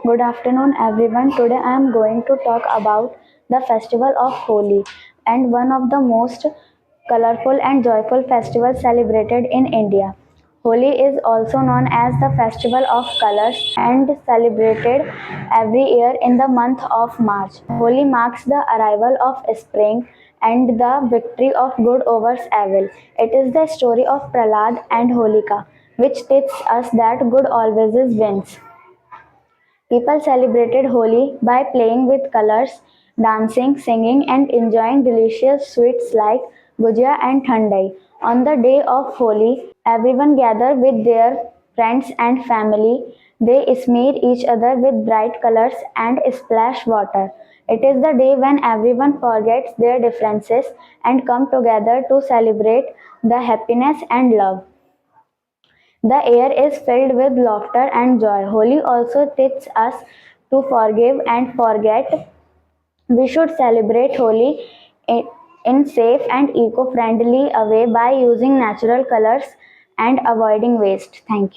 Good afternoon, everyone. Today I am going to talk about the festival of Holi and one of the most colorful and joyful festivals celebrated in India. Holi is also known as the Festival of Colors and celebrated every year in the month of March. Holi marks the arrival of spring and the victory of good over evil. It is the story of Prahlad and Holika, which teaches us that good always wins. People celebrated Holi by playing with colors, dancing, singing, and enjoying delicious sweets like gujia and thandai. On the day of Holi, everyone gathered with their friends and family. They smear each other with bright colors and splash water. It is the day when everyone forgets their differences and come together to celebrate the happiness and love. The air is filled with laughter and joy. Holi also teaches us to forgive and forget. We should celebrate Holi in safe and eco-friendly a way by using natural colors and avoiding waste. Thank you.